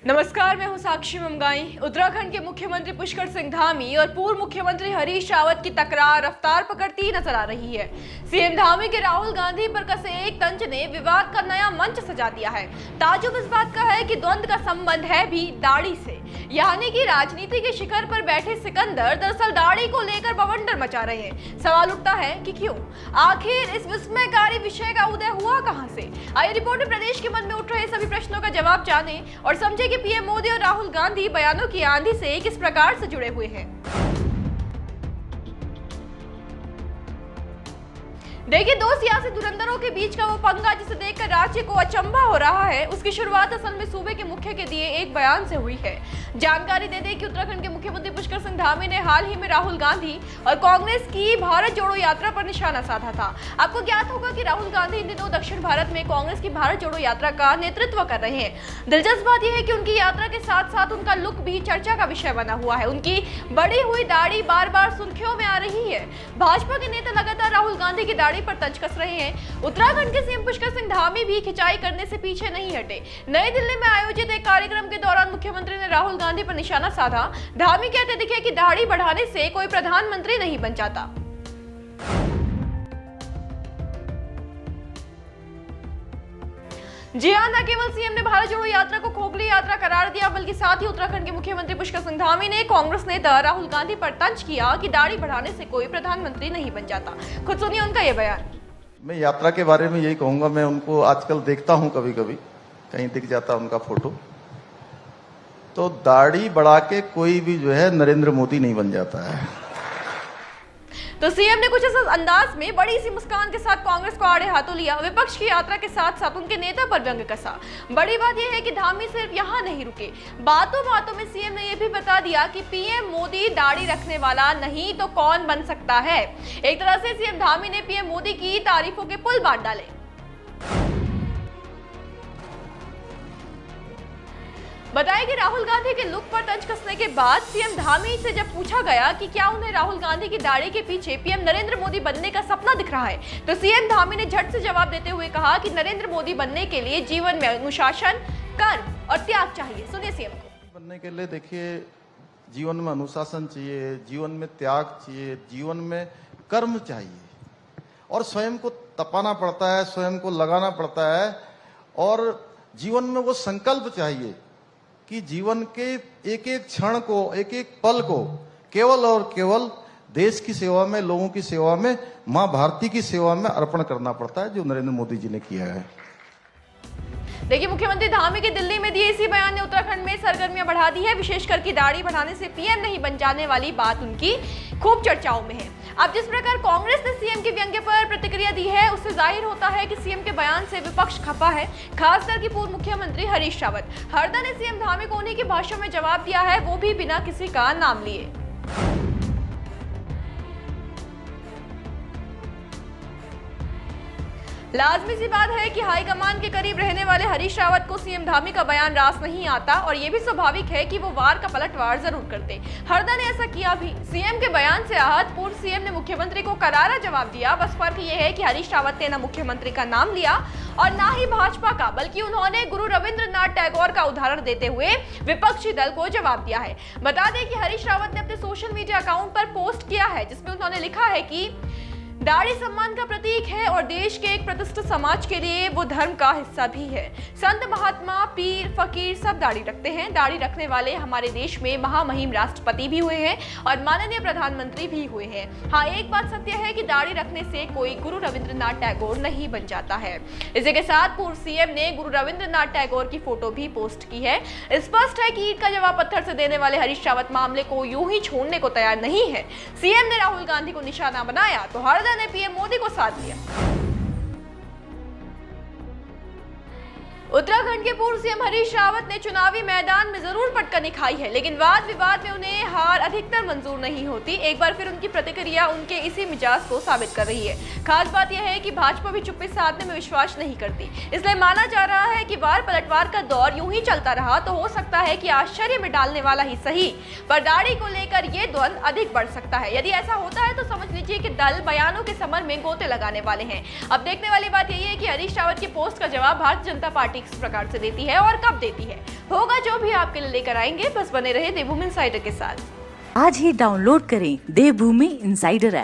नमस्कार, मैं हूं साक्षी ममगाई। उत्तराखंड के मुख्यमंत्री पुष्कर सिंह धामी और पूर्व मुख्यमंत्री हरीश रावत की तकरार रफ्तार पकड़ती नजर आ रही है। सीएम धामी के राहुल गांधी पर कसे एक तंज ने विवाद का नया मंच सजा दिया है। ताजुब इस बात का है कि द्वंद का संबंध है भी दाढ़ी से, यानी कि राजनीति के शिखर पर बैठे सिकंदर दरअसल दाढ़ी को लेकर बवंडर मचा रहे हैं। सवाल उठता है कि क्यों? आखिर इस विस्मयकारी विषय का उदय हुआ कहां से? आइए रिपोर्ट में प्रदेश के मन में उठ रहे सभी प्रश्नों का जवाब जाने और समझे कि पीएम मोदी और राहुल गांधी बयानों की आंधी से किस प्रकार से जुड़े हुए हैं। देखिए, दो सियासी धुरंधरों के बीच का वो पंगा जिसे देखकर राज्य को अचंभा हो रहा है, उसकी शुरुआत असल में सूबे के मुख्य के दिए एक बयान से हुई है। जानकारी दे दें कि उत्तराखंड के मुख्यमंत्री पुष्कर सिंह धामी ने हाल ही में राहुल गांधी और कांग्रेस की भारत जोड़ो यात्रा पर निशाना साधा था। आपको ज्ञात होगा कि राहुल गांधी इन दिनों दक्षिण भारत में कांग्रेस की भारत जोड़ो यात्रा का नेतृत्व कर रहे हैं। दिलचस्प बात यह है कि उनकी यात्रा के साथ साथ उनका लुक भी चर्चा का विषय बना हुआ है। उनकी बढ़ी हुई दाढ़ी बार बार सुर्खियों में आ रही है। भाजपा के नेता लगातार राहुल गांधी की दाढ़ी पर तंज कस रहे हैं। उत्तराखंड के सीएम पुष्कर सिंह धामी भी खिंचाई करने से पीछे नहीं हटे। नई दिल्ली में आयोजित एक कार्यक्रम के दौरान मुख्यमंत्री ने राहुल गांधी पर निशाना साधा। धामी कहते दिखे कि दाढ़ी बढ़ाने से कोई प्रधानमंत्री नहीं बन जाता। जी हां, न केवल सीएम ने भारत जोड़ो यात्रा को खोखली यात्रा करार दिया, बल्कि साथ ही उत्तराखंड के मुख्यमंत्री पुष्कर सिंह धामी ने कांग्रेस नेता राहुल गांधी पर तंज किया कि दाढ़ी बढ़ाने से कोई प्रधानमंत्री नहीं बन जाता। खुद सुनिए उनका ये बयान। मैं यात्रा के बारे में यही कहूंगा, मैं उनको आजकल देखता हूं, कभी कभी कहीं दिख जाता उनका फोटो, तो दाढ़ी बढ़ा के कोई भी जो है नरेंद्र मोदी नहीं बन जाता है। तो सीएम ने कुछ इस अंदाज में बड़ी सी मुस्कान के साथ कांग्रेस को आड़े हाथों लिया। विपक्ष की यात्रा के साथ साथ उनके नेता पर व्यंग कसा। बड़ी बात यह है कि धामी सिर्फ यहां नहीं रुके, बातों बातों में सीएम ने यह भी बता दिया कि पीएम मोदी दाढ़ी रखने वाला नहीं तो कौन बन सकता है। एक तरह से सीएम धामी ने पीएम मोदी की तारीफों के पुल बांट डाले। बताया कि राहुल गांधी के लुक पर तंज कसने के बाद सीएम धामी से जब पूछा गया कि क्या उन्हें राहुल गांधी की दाढ़ी के पीछे पीएम नरेंद्र मोदी बनने का सपना दिख रहा है, तो सीएम धामी ने झट से जवाब देते हुए कहा कि नरेंद्र मोदी बनने के लिए जीवन में अनुशासन, कर्म और त्याग चाहिए। सुनिए सीएम को। बनने के लिए देखिए, जीवन में अनुशासन चाहिए, जीवन में त्याग चाहिए, जीवन में कर्म चाहिए और स्वयं को तपाना पड़ता है, स्वयं को लगाना पड़ता है और जीवन में वो संकल्प चाहिए कि जीवन के एक एक क्षण को, एक एक पल को केवल और केवल देश की सेवा में, लोगों की सेवा में, मां भारती की सेवा में अर्पण करना पड़ता है, जो नरेंद्र मोदी जी ने किया है। देखिए, मुख्यमंत्री धामी के दिल्ली में दिए इसी बयान ने उत्तराखंड में सरगर्मियां बढ़ा दी है। विशेषकर की दाढ़ी बढ़ाने से पीएम नहीं बन जाने वाली बात उनकी खूब चर्चाओं में है। अब जिस प्रकार कांग्रेस ने सीएम के व्यंग्य पर प्रतिक्रिया दी है, उससे जाहिर होता है कि सीएम के बयान से विपक्ष खपा है, खासकर कि पूर्व मुख्यमंत्री हरीश रावत। हरदा ने सीएम धामी को उन्हीं की भाषा में जवाब दिया है, वो भी बिना किसी का नाम लिए। लाजमी सी बात है कि हाईकमान के करीब रहने वाले हरीश रावत को सीएम धामी का बयान रास नहीं आता और यह भी स्वाभाविक है कि वो वार का पलटवार जरूर करते। हरदा ने ऐसा किया भी। सीएम के बयान से आहत पूर्व सीएम ने मुख्यमंत्री को करारा जवाब दिया। बस फर्क यह है कि हरीश रावत ने न मुख्यमंत्री का नाम लिया और ना ही भाजपा का, बल्कि उन्होंने गुरु रविंद्रनाथ टैगोर का उदाहरण देते हुए विपक्षी दल को जवाब दिया है। बता दें कि हरीश रावत ने अपने सोशल मीडिया अकाउंट पर पोस्ट किया है, जिसमें उन्होंने लिखा है कि दाढ़ी सम्मान का प्रतीक है और देश के एक प्रतिष्ठित समाज के लिए वो धर्म का हिस्सा भी है। संत, महात्मा, पीर, फकीर सब दाढ़ी रखते हैं। दाढ़ी रखने वाले हमारे देश में महामहिम राष्ट्रपति भी हुए हैं और माननीय प्रधानमंत्री भी हुए हैं। हाँ, एक बात सत्य है कि दाढ़ी रखने से कोई गुरु रविंद्रनाथ टैगोर नहीं बन जाता है। इसी के साथ पूर्व सीएम ने गुरु रविंद्रनाथ टैगोर की फोटो भी पोस्ट की है। स्पष्ट है कि ईंट का जवाब पत्थर से देने वाले हरीश रावत मामले को यूं ही छोड़ने को तैयार नहीं है। सीएम ने राहुल गांधी को निशाना बनाया तो हरदा ने पीएम मोदी को साथ दिया। उत्तराखंड के पूर्व सीएम हरीश रावत ने चुनावी मैदान में जरूर पटकनी खाई है, लेकिन वाद विवाद में उन्हें हार अधिकतर मंजूर नहीं होती। एक बार फिर उनकी प्रतिक्रिया उनके इसी मिजाज को साबित कर रही है। खास बात यह है कि भाजपा भी चुप्पी साधने में विश्वास नहीं करती, इसलिए माना जा रहा है कि वार पलटवार का दौर यूं ही चलता रहा तो हो सकता है कि आश्चर्य में डालने वाला ही सही, पर दाढ़ी को लेकर ये द्वंद अधिक बढ़ सकता है। यदि ऐसा होता है तो समझ लीजिए कि दल बयानों के समर में गोते लगाने वाले हैं। अब देखने वाली बात यही है कि हरीश रावत की पोस्ट का जवाब भारतीय जनता पार्टी किस प्रकार से देती है और कब देती है। होगा जो भी आपके लिए लेकर आएंगे, बस बने रहे देवभूमि इनसाइडर के साथ। आज ही डाउनलोड करें देवभूमि इनसाइडर ऐप।